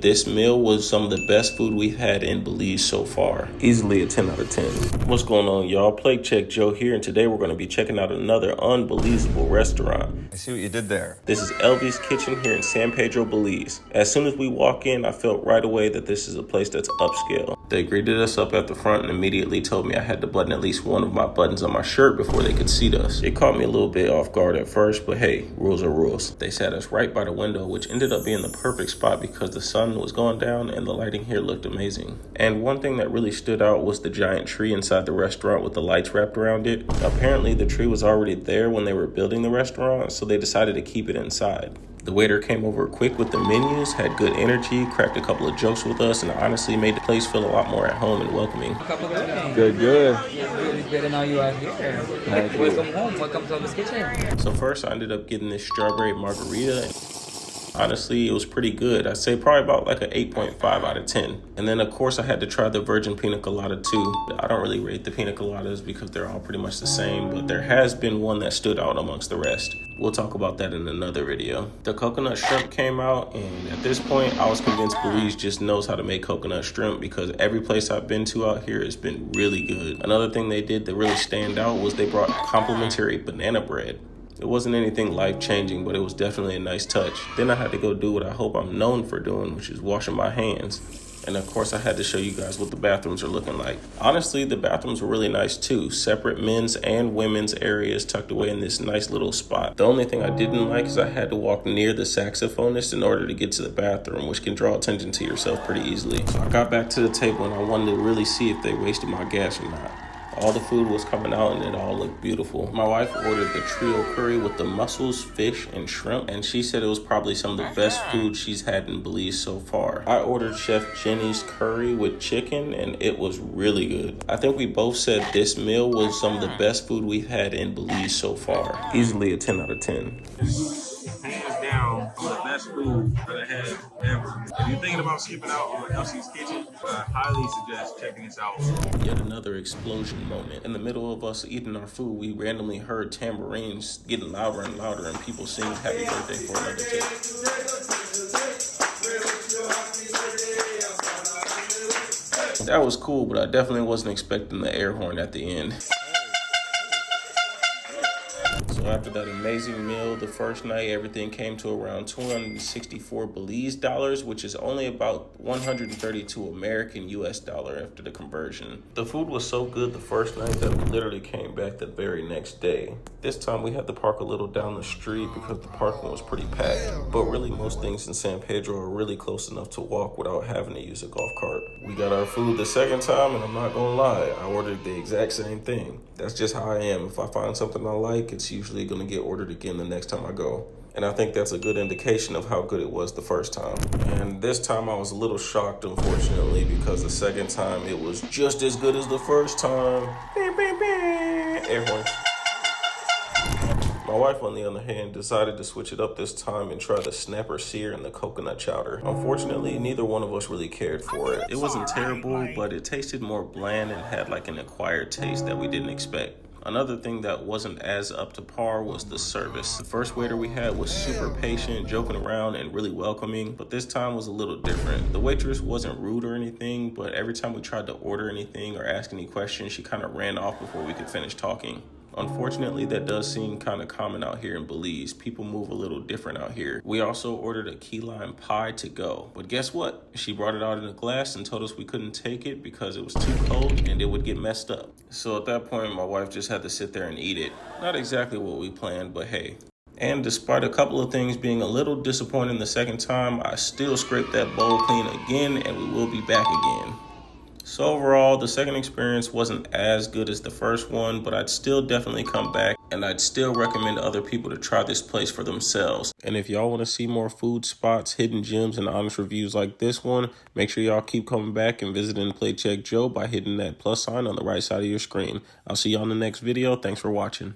this meal was some of the best food we've had in Belize so far. Easily a 10 out of 10. What's going on, y'all? Plate Check Joe here, and today we're going to be checking out another unbelievable restaurant. I see what you did there. This is Elvi's Kitchen here in San Pedro, Belize. As soon as we walk in, I felt right away that this is a place that's upscale. They greeted us up at the front and immediately told me I had to button at least one of my buttons on my shirt before they could seat us. It caught me a little bit off guard at first, but hey, rules are rules. They sat us right by the window, which ended up being the perfect spot because the sun was going down and the lighting here looked amazing. And one thing that really stood out was the giant tree inside the restaurant with the lights wrapped around it. Apparently the tree was already there when they were building the restaurant, so they decided to keep it inside. The waiter came over quick with the menus, had good energy, cracked a couple of jokes with us, and honestly made the place feel a lot more at home and welcoming. Good. It's good to know you are here. Welcome home. Welcome to Elvi's Kitchen. So first I ended up getting this strawberry margarita. Honestly, it was pretty good. I'd say probably about like an 8.5 out of 10. And then of course I had to try the virgin pina colada too. I don't really rate the pina coladas because they're all pretty much the same, but there has been one that stood out amongst the rest. We'll talk about that in another video. The coconut shrimp came out, and at this point I was convinced Belize just knows how to make coconut shrimp because every place I've been to out here has been really good. Another thing they did that really stand out was they brought complimentary banana bread. It wasn't anything life-changing, but it was definitely a nice touch. Then I had to go do what I hope I'm known for doing, which is washing my hands. And of course I had to show you guys what the bathrooms are looking like. Honestly, the bathrooms were really nice too. Separate men's and women's areas tucked away in this nice little spot. The only thing I didn't like is I had to walk near the saxophonist in order to get to the bathroom, which can draw attention to yourself pretty easily. So I got back to the table and I wanted to really see if they wasted my gas or not. All the food was coming out and it all looked beautiful. My wife ordered the trio curry with the mussels, fish, and shrimp, and she said it was probably some of the best food she's had in Belize so far. I ordered Chef Jenny's curry with chicken, and it was really good. I think we both said this meal was some of the best food we've had in Belize so far. Easily a 10 out of 10. Hands down, some of the best food that I had ever. If you're thinking about skipping out on Elsie's Kitchen, I highly suggest checking this out. Yet another explosion moment. In the middle of us eating our food, we randomly heard tambourines getting louder and louder and people singing happy birthday for another chick. That was cool, but I definitely wasn't expecting the air horn at the end. So after that amazing meal, the first night, everything came to around 264 Belize dollars, which is only about 132 American US dollar after the conversion. The food was so good the first night that we literally came back the very next day. This time we had to park a little down the street because the parking was pretty packed. But really most things in San Pedro are really close enough to walk without having to use a golf cart. We got our food the second time, and I'm not gonna lie, I ordered the exact same thing. That's just how I am. If I find something I like, it's usually gonna get ordered again the next time I go. And I think that's a good indication of how good it was the first time. And this time I was a little shocked, unfortunately, because the second time it was just as good as the first time. Air horns. My wife, on the other hand, decided to switch it up this time and try the snapper sear and the coconut chowder. Unfortunately, neither one of us really cared for it. It wasn't terrible, but it tasted more bland and had like an acquired taste that we didn't expect. Another thing that wasn't as up to par was the service. The first waiter we had was super patient, joking around, and really welcoming, but this time was a little different. The waitress wasn't rude or anything, but every time we tried to order anything or ask any questions, she kind of ran off before we could finish talking. Unfortunately, that does seem kind of common out here in Belize. People move a little different out here. We also ordered a key lime pie to go. But guess what? She brought it out in a glass and told us we couldn't take it because it was too cold and it would get messed up. So at that point, my wife just had to sit there and eat it. Not exactly what we planned, but hey. And despite a couple of things being a little disappointing the second time, I still scraped that bowl clean again, and we will be back again. So overall, the second experience wasn't as good as the first one, but I'd still definitely come back, and I'd still recommend other people to try this place for themselves. And if y'all want to see more food spots, hidden gems, and honest reviews like this one, make sure y'all keep coming back and visiting Plate Check Joe by hitting that plus sign on the right side of your screen. I'll see y'all in the next video. Thanks for watching.